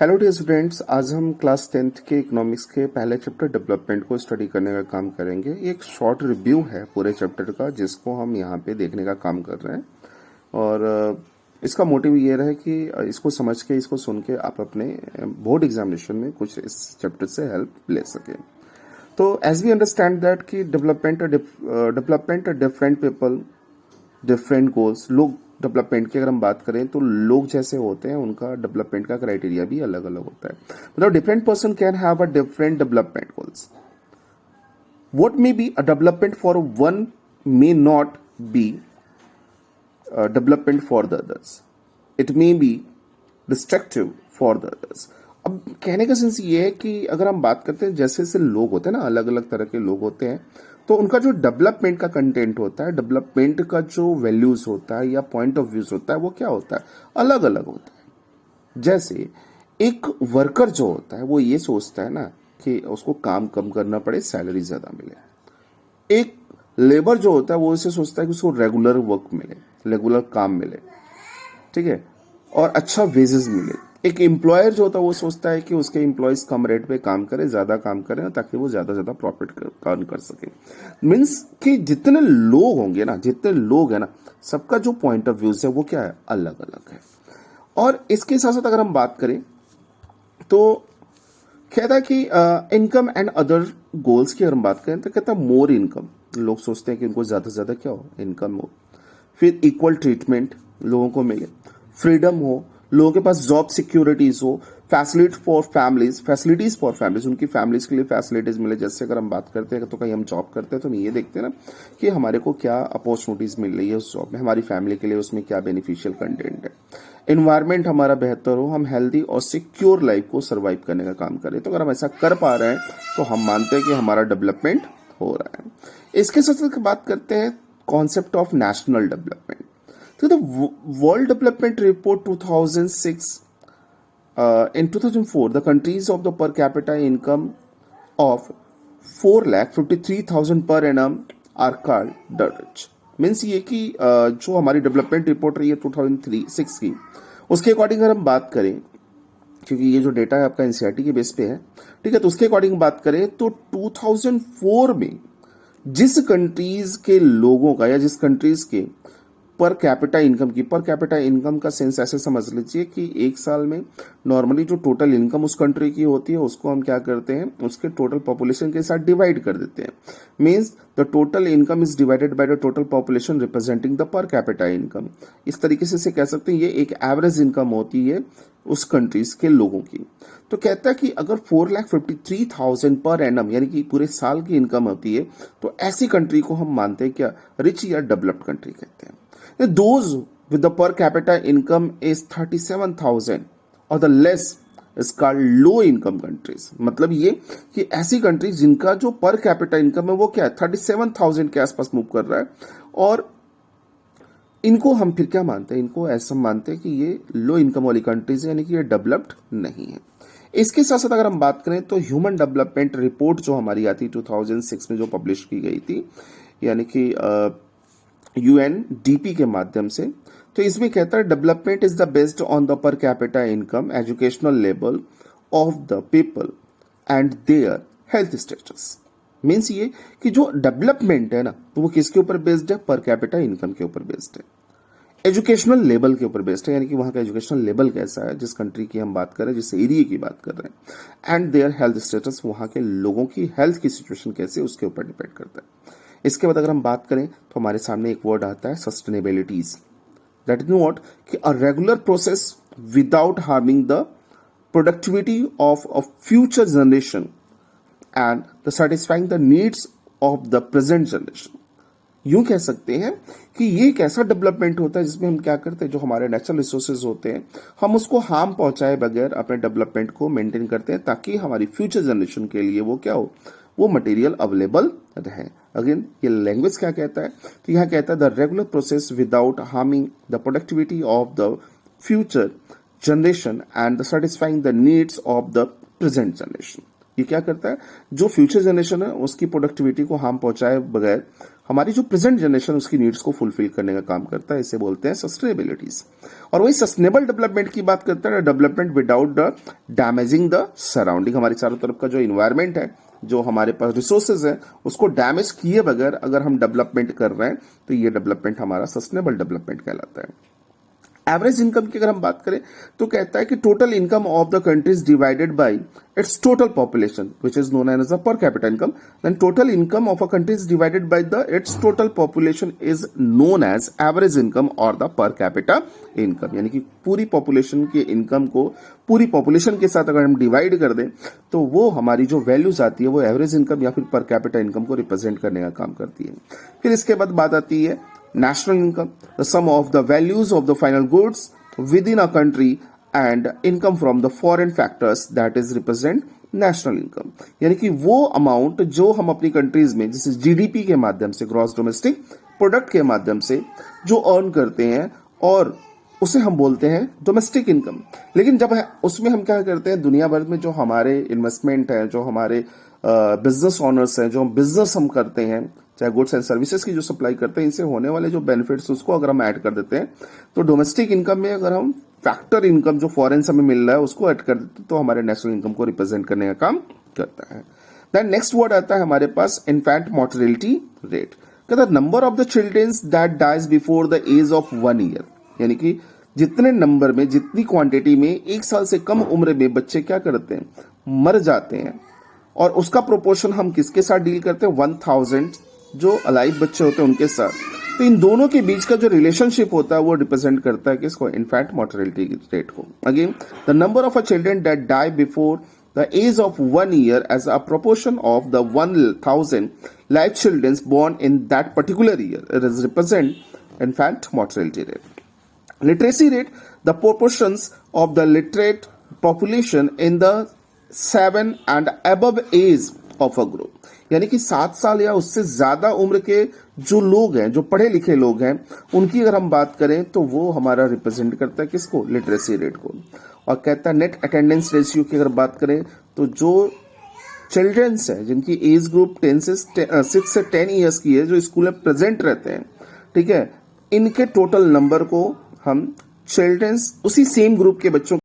Hello dear students, आज हम class 10th के इकोनॉमिक्स के पहले चैप्टर डेवलपमेंट को स्टडी करने का काम करेंगे। एक शॉर्ट रिव्यू है पूरे चैप्टर का जिसको हम यहाँ पे देखने का काम कर रहे हैं और इसका मोटिव ये रहे कि इसको समझ के, इसको सुन के आप अपने बोर्ड एग्जामिनेशन में कुछ इस चैप्टर से हेल्प ले सकें। तो एज वी अंडरस्टैंड दैट कि development different people different goals. लोग डेवलपमेंट की अगर हम बात करें तो लोग जैसे होते हैं उनका डेवलपमेंट का क्राइटेरिया भी अलग अलग होता है। मतलब different person can have a different development goals. What may be a development for one may not be development for the others. It may be destructive for the others. अब कहने का सेंस ये है कि अगर हम बात करते हैं जैसे जैसे लोग होते हैं ना, अलग अलग तरह के लोग होते हैं, तो उनका जो डेवलपमेंट का कंटेंट होता है, डेवलपमेंट का जो वैल्यूज होता है या पॉइंट ऑफ व्यूज होता है, वो क्या होता है, अलग अलग होता है। जैसे एक वर्कर जो होता है वो ये सोचता है ना कि उसको काम कम करना पड़े, सैलरी ज्यादा मिले। एक लेबर जो होता है वो इसे सोचता है कि उसको रेगुलर वर्क मिले, रेगुलर काम मिले, ठीक है, और अच्छा वेजेस मिले। एक एम्प्लॉयर जो होता है वो सोचता है कि उसके एम्प्लॉयज कम रेट पे काम करें, ज्यादा काम करें ताकि वो ज्यादा प्रॉफिट अर्न कर सके। मीन्स कि जितने लोग होंगे ना, जितने लोग हैं ना, सबका जो पॉइंट ऑफ व्यूज है वो क्या है, अलग अलग है। और इसके साथ साथ अगर हम बात करें तो कहता है कि इनकम एंड अदर गोल्स की अगर हम बात करें तो कहता है मोर इनकम। लोग सोचते हैं कि उनको ज्यादा से ज्यादा क्या हो, इनकम हो। फिर इक्वल ट्रीटमेंट लोगों को मिले, फ्रीडम हो, लोगों के पास जॉब सिक्योरिटीज हो, फैसिलिटीज फॉर फैमिलीज, उनकी फैमिलीज के लिए फैसिलिटीज मिले। जैसे अगर हम बात करते हैं तो कहीं हम जॉब करते हैं तो हम ये देखते हैं ना कि हमारे को क्या अपॉर्चुनिटीज मिल रही है उस जॉब में, हमारी फैमिली के लिए उसमें क्या बेनिफिशियल कंटेंट है। इन्वायरमेंट हमारा बेहतर हो, हम हेल्दी और सिक्योर लाइफ को सर्वाइव करने का काम करें। तो अगर हम ऐसा कर पा रहे हैं तो हम मानते हैं कि हमारा डेवलपमेंट हो रहा है। इसके साथ साथ बात करते हैं कॉन्सेप्ट ऑफ नेशनल डेवलपमेंट। तो the world development report 2006, in 2004 the countries of the per capita income of 4,53,000 per annum are called the rich। Means ये कि जो हमारी डेवलपमेंट रिपोर्ट रही है 2006 की, उसके अकॉर्डिंग अगर हम बात करें, क्योंकि ये जो डेटा है आपका एनसीईआरटी के बेस पे है, ठीक है, तो उसके अकॉर्डिंग बात करें तो 2004 में जिस कंट्रीज के लोगों का या जिस कंट्रीज के पर कैपिटा इनकम का सेंस ऐसे समझ लीजिए कि एक साल में नॉर्मली जो टोटल इनकम उस कंट्री की होती है उसको हम क्या करते हैं, उसके टोटल पॉपुलेशन के साथ डिवाइड कर देते हैं। Means the total income is divided by the total population representing the per capita income. इस तरीके से कह सकते हैं ये एक एवरेज इनकम होती है उस कंट्रीज के लोगों की। तो कहता है कि अगर 4,53,000 पर एनम यानी कि पूरे साल की इनकम होती है तो ऐसी कंट्री को हम मानते हैं क्या, रिच या डेवलप्ड कंट्री कहते हैं। Those with the per capita income is 37,000 or the less is called low income countries। मतलब ये कि ऐसी कंट्री जिनका जो पर कैपिटा इनकम है वो क्या है, 37,000 के आसपास मूव कर रहा है, और इनको हम फिर क्या मानते हैं, इनको ऐसा मानते हैं कि ये लो इनकम वाली कंट्रीज है, यानी कि ये डेवलप्ड नहीं है। इसके साथ साथ अगर हम बात करें तो ह्यूमन डेवलपमेंट रिपोर्ट जो हमारी आती 2006 में जो पब्लिश की गई थी, यानी कि यूएनडीपी के माध्यम से, तो इसमें कहता है development is the based on the per capita income, educational level of the people and their health status. Means ये कि जो डेवलपमेंट है ना तो वो किसके ऊपर बेस्ड है, पर कैपिटा इनकम के ऊपर बेस्ड है, एजुकेशनल लेवल के ऊपर बेस्ड है, यानी कि वहां का एजुकेशनल लेवल कैसा है जिस कंट्री की हम बात कर रहे हैं, जिस एरिया की बात कर रहे हैं, एंड देयर हेल्थ स्टेटस, वहां के लोगों की हेल्थ की सिचुएशन कैसे उसके ऊपर डिपेंड करता है। इसके बाद अगर हम बात करें तो हमारे सामने एक वर्ड आता है सस्टेनेबिलिटीज। दैट इज व्हाट, कि a regular process without harming the productivity of a future generation and the satisfying the needs of the present generation. यूं कह सकते हैं कि ये एक ऐसा डेवलपमेंट होता है जिसमें हम क्या करते हैं, जो हमारे नेचुरल रिसोर्सेज होते हैं हम उसको हार्म पहुंचाए बगैर अपने डेवलपमेंट को मेंटेन करते हैं ताकि हमारी फ्यूचर जनरेशन के लिए वो क्या हो, वो मटेरियल अवेलेबल रहे। अगेन ये लैंग्वेज क्या कहता है, तो यहां कहता है the regular process without harming the productivity of the future generation and the satisfying the needs of the present generation. ये क्या करता है, जो फ्यूचर जनरेशन है उसकी प्रोडक्टिविटी को हार्म पहुंचाए बगैर हमारी जो प्रेजेंट जनरेशन उसकी नीड्स को फुलफिल करने का काम करता है, इसे बोलते हैं सस्टेनेबिलिटीज। और वही सस्टेनेबल डेवलपमेंट की बात करते हैं, development without the damaging the surrounding. हमारे चारों तरफ का जो इन्वायरमेंट है, जो हमारे पास रिसोर्सेज है, उसको डैमेज किए बगैर अगर हम डेवलपमेंट कर रहे हैं तो ये डेवलपमेंट हमारा सस्टेनेबल डेवलपमेंट कहलाता है। एवरेज इनकम की अगर हम बात करें तो कहता है कि total income of the countries divided by its total population which is known as a per capita income, then total income of a country is divided by the its total population is known as average income और the per capita income. यानी कि पूरी population के income को पूरी population के साथ अगर हम डिवाइड कर दें तो वो हमारी जो वैल्यूज आती है वो एवरेज इनकम या फिर पर कैपिटा इनकम को रिप्रेजेंट करने का काम करती है। फिर इसके बाद बात आती है national income, the sum of the values of the final goods within a country and income from the foreign factors that is represent national income. यानी कि वो अमाउंट जो हम अपनी कंट्रीज में जैसे जीडीपी के माध्यम से, ग्रॉस डोमेस्टिक प्रोडक्ट के माध्यम से जो अर्न करते हैं और उसे हम बोलते हैं डोमेस्टिक इनकम। लेकिन जब उसमें हम क्या करते हैं, दुनिया भर में जो हमारे इन्वेस्टमेंट है, जो हमारे बिजनेस ऑनर्स हैं, जो बिजनेस हम करते हैं, चाहे गुड्स एंड सर्विसेज की जो सप्लाई करते हैं, इनसे होने वाले जो बेनिफिट्स उसको अगर हम ऐड कर देते हैं तो डोमेस्टिक इनकम में अगर हम फैक्टर इनकम जो फॉरेन से हमें मिल रहा है उसको ऐड कर देते हैं तो हमारे नेशनल इनकम को रिप्रेजेंट करने का काम करता है। देन नेक्स्ट वर्ड आता है हमारे पास इन्फेंट मोर्टेलिटी रेट। कहता है number of the childrens that dies before the age of 1 year. यानी कि जितने नंबर में, जितनी क्वांटिटी में 1 साल से कम उम्र में बच्चे क्या करते हैं, मर जाते हैं, और उसका प्रोपोर्शन हम किसके साथ डील करते हैं, 1000 जो अलाइव बच्चे होते हैं उनके साथ। तो इन दोनों के बीच का जो रिलेशनशिप होता है वो रिप्रेजेंट करता है किसको, इन्फेंट मोर्टेलिटी रेट को। Again the number of a children that die before the age of 1 year as a proportion of the 1000 live children born in that particular year, it is represent infant mortality rate. Literacy rate, the proportions of the literate population in the 7 and above age of a group। यानी कि 7 साल या उससे ज्यादा उम्र के जो लोग हैं, जो पढ़े लिखे लोग हैं, उनकी अगर हम बात करें तो वो हमारा रिप्रेजेंट करता है किसको, लिटरेसी रेट को। और कहता है नेट अटेंडेंस रेशियो की अगर बात करें तो जो चिल्ड्रंस है जिनकी एज ग्रुप 6 से 10 ईयर्स की है, जो स्कूल में प्रेजेंट रहते हैं, ठीक है, इनके टोटल नंबर को हम चिल्ड्रंस उसी सेम ग्रुप के बच्चों